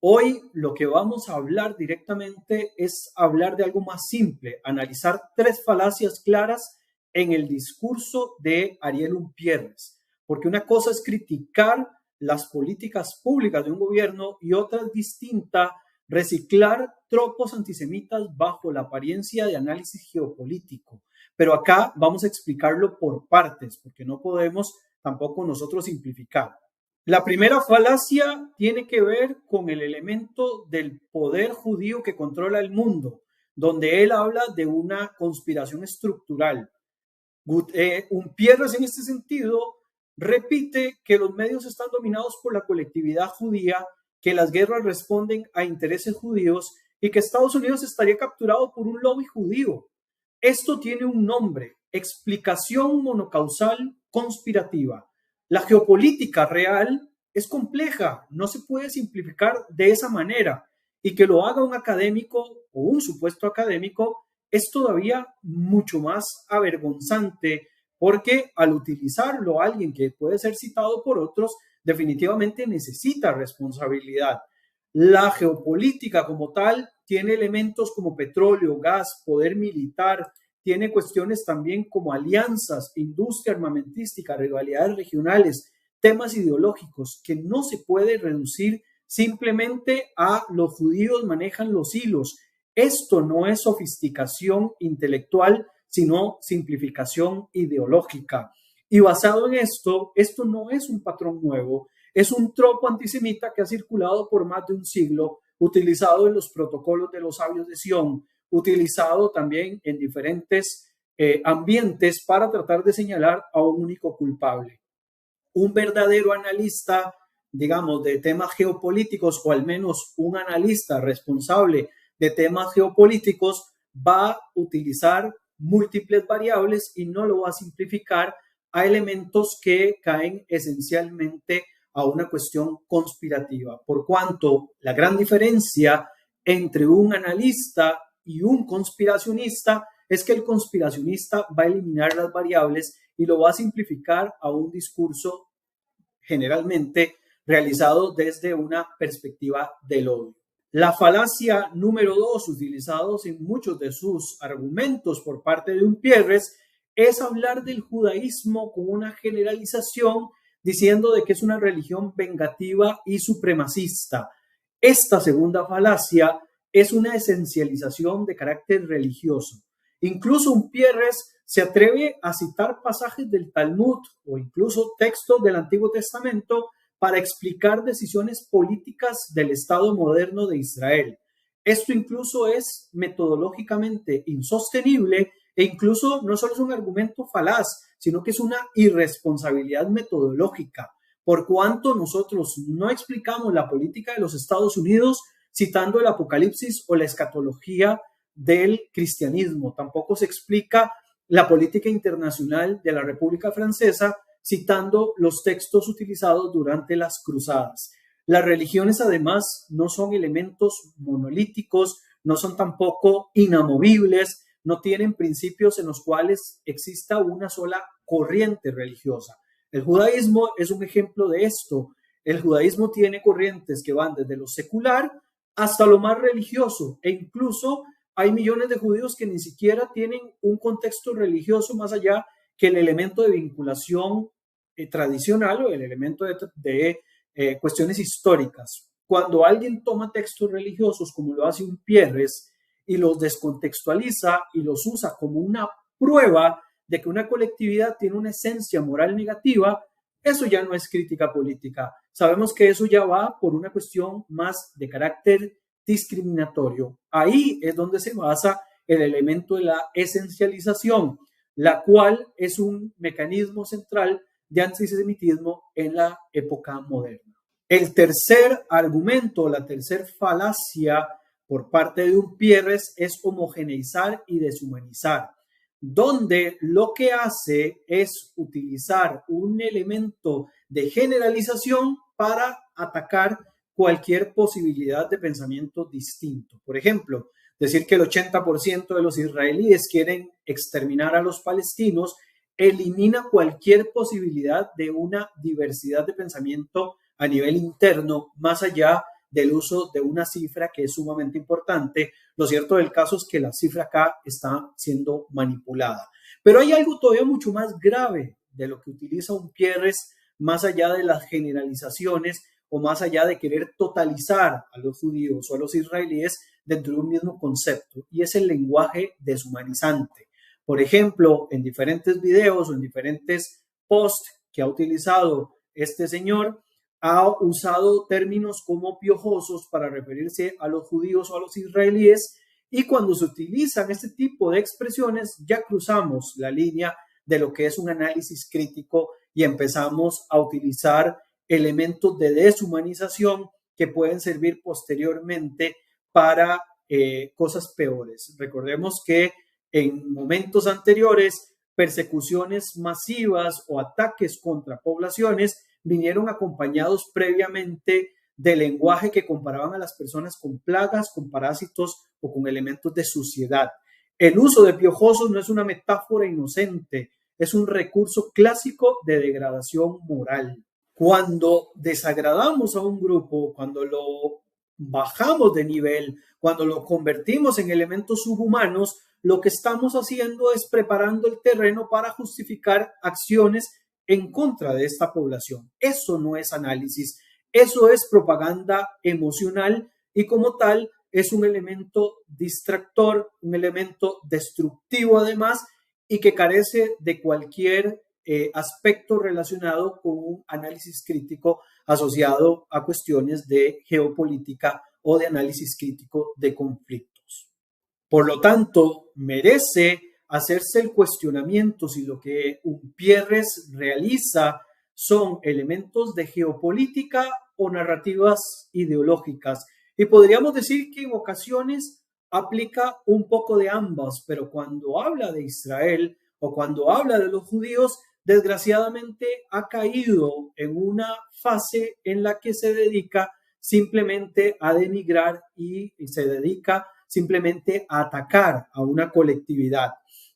Hoy lo que vamos a hablar directamente es hablar de algo más simple, analizar tres falacias claras en el discurso de Ariel Umpierres, porque una cosa es criticar las políticas públicas de un gobierno y otra es distinta, reciclar tropos antisemitas bajo la apariencia de análisis geopolítico. Pero acá vamos a explicarlo por partes, porque no podemos tampoco nosotros simplificar. La primera falacia tiene que ver con el elemento del poder judío que controla el mundo, donde él habla de una conspiración estructural. Umpierres en este sentido repite que los medios están dominados por la colectividad judía, que las guerras responden a intereses judíos y que Estados Unidos estaría capturado por un lobby judío. Esto tiene un nombre: explicación monocausal conspirativa. La geopolítica real es compleja, no se puede simplificar de esa manera, y que lo haga un académico o un supuesto académico es todavía mucho más avergonzante, porque al utilizarlo alguien que puede ser citado por otros, definitivamente necesita responsabilidad. La geopolítica como tal tiene elementos como petróleo, gas, poder militar, tiene cuestiones también como alianzas, industria armamentística, rivalidades regionales, temas ideológicos que no se puede reducir simplemente a los judíos manejan los hilos. Esto no es sofisticación intelectual, sino simplificación ideológica. Y basado en esto no es un patrón nuevo, es un tropo antisemita que ha circulado por más de un siglo, utilizado en los protocolos de los sabios de Sion, utilizado también en diferentes ambientes para tratar de señalar a un único culpable. Un verdadero analista, digamos, de temas geopolíticos, o al menos un analista responsable de temas geopolíticos, va a utilizar múltiples variables y no lo va a simplificar a elementos que caen esencialmente a una cuestión conspirativa. Por cuanto la gran diferencia entre un analista y un conspiracionista es que el conspiracionista va a eliminar las variables y lo va a simplificar a un discurso generalmente realizado desde una perspectiva del odio. La falacia número 2, utilizados en muchos de sus argumentos por parte de Umpierres, es hablar del judaísmo como una generalización, diciendo de que es una religión vengativa y supremacista. Esta segunda falacia es una esencialización de carácter religioso. Incluso Umpierres se atreve a citar pasajes del Talmud o incluso textos del Antiguo Testamento para explicar decisiones políticas del Estado moderno de Israel. Esto incluso es metodológicamente insostenible e incluso no solo es un argumento falaz, sino que es una irresponsabilidad metodológica, por cuanto nosotros no explicamos la política de los Estados Unidos citando el Apocalipsis o la escatología del cristianismo. Tampoco se explica la política internacional de la República Francesa citando los textos utilizados durante las cruzadas. Las religiones además no son elementos monolíticos, no son tampoco inamovibles, no tienen principios en los cuales exista una sola corriente religiosa. El judaísmo es un ejemplo de esto. El judaísmo tiene corrientes que van desde lo secular hasta lo más religioso, e incluso hay millones de judíos que ni siquiera tienen un contexto religioso más allá que el elemento de vinculación tradicional o el elemento de cuestiones históricas. Cuando alguien toma textos religiosos, como lo hace Umpierres, y los descontextualiza y los usa como una prueba de que una colectividad tiene una esencia moral negativa, eso ya no es crítica política. Sabemos que eso ya va por una cuestión más de carácter discriminatorio. Ahí es donde se basa el elemento de la esencialización, la cual es un mecanismo central de antisemitismo en la época moderna. El tercer argumento, la tercera falacia por parte de Umpierres es homogeneizar y deshumanizar, donde lo que hace es utilizar un elemento de generalización para atacar cualquier posibilidad de pensamiento distinto. Por ejemplo, decir que el 80% de los israelíes quieren exterminar a los palestinos elimina cualquier posibilidad de una diversidad de pensamiento a nivel interno, más allá del uso de una cifra que es sumamente importante. Lo cierto del caso es que la cifra acá está siendo manipulada. Pero hay algo todavía mucho más grave de lo que utiliza Umpierres, más allá de las generalizaciones o más allá de querer totalizar a los judíos o a los israelíes dentro de un mismo concepto, y es el lenguaje deshumanizante. Por ejemplo, en diferentes videos o en diferentes posts que ha utilizado este señor, ha usado términos como piojosos para referirse a los judíos o a los israelíes, y cuando se utilizan este tipo de expresiones ya cruzamos la línea de lo que es un análisis crítico y empezamos a utilizar elementos de deshumanización que pueden servir posteriormente para cosas peores. Recordemos que en momentos anteriores, persecuciones masivas o ataques contra poblaciones vinieron acompañados previamente de lenguaje que comparaban a las personas con plagas, con parásitos o con elementos de suciedad. El uso de piojosos no es una metáfora inocente, es un recurso clásico de degradación moral. Cuando desagradamos a un grupo, cuando lo bajamos de nivel, cuando lo convertimos en elementos subhumanos, lo que estamos haciendo es preparando el terreno para justificar acciones en contra de esta población. Eso no es análisis, eso es propaganda emocional y como tal es un elemento distractor, un elemento destructivo además y que carece de cualquier aspecto relacionado con un análisis crítico asociado a cuestiones de geopolítica o de análisis crítico de conflictos. Por lo tanto, merece hacerse el cuestionamiento si lo que Umpierres realiza son elementos de geopolítica o narrativas ideológicas. Y podríamos decir que en ocasiones aplica un poco de ambas, pero cuando habla de Israel o cuando habla de los judíos, desgraciadamente ha caído en una fase en la que se dedica simplemente a denigrar y se dedica simplemente a atacar a una colectividad.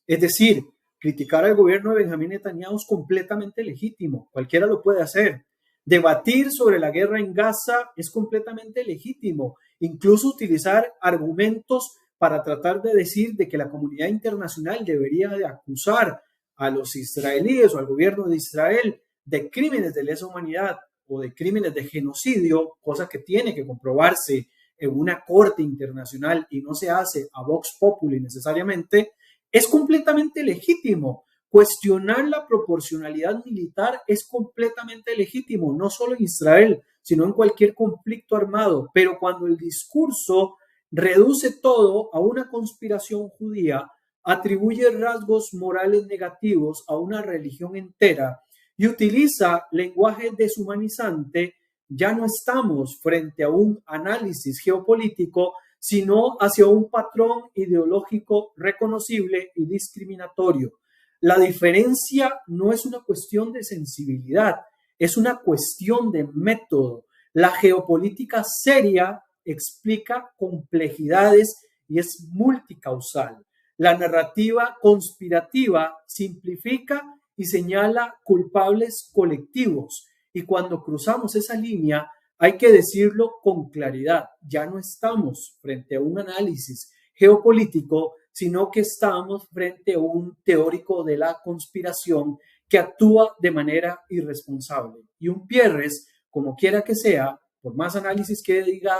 Es decir, criticar al gobierno de Benjamín Netanyahu es completamente legítimo, cualquiera lo puede hacer. Debatir sobre la guerra en Gaza es completamente legítimo, incluso utilizar argumentos para tratar de decir de que la comunidad internacional debería de acusar a los israelíes o al gobierno de Israel de crímenes de lesa humanidad o de crímenes de genocidio, cosa que tiene que comprobarse en una corte internacional y no se hace a vox populi necesariamente, es completamente legítimo. Cuestionar la proporcionalidad militar es completamente legítimo, no solo en Israel, sino en cualquier conflicto armado. Pero cuando el discurso reduce todo a una conspiración judía, atribuye rasgos morales negativos a una religión entera y utiliza lenguaje deshumanizante, ya no estamos frente a un análisis geopolítico, sino hacia un patrón ideológico reconocible y discriminatorio. La diferencia no es una cuestión de sensibilidad, es una cuestión de método. La geopolítica seria explica complejidades y es multicausal. La narrativa conspirativa simplifica y señala culpables colectivos. Y cuando cruzamos esa línea, hay que decirlo con claridad, ya no estamos frente a un análisis geopolítico, sino que estamos frente a un teórico de la conspiración que actúa de manera irresponsable. Y Umpierres, como quiera que sea, por más análisis que diga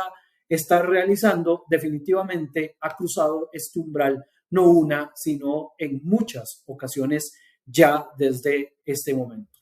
estar realizando, definitivamente ha cruzado este umbral, no una, sino en muchas ocasiones ya desde este momento.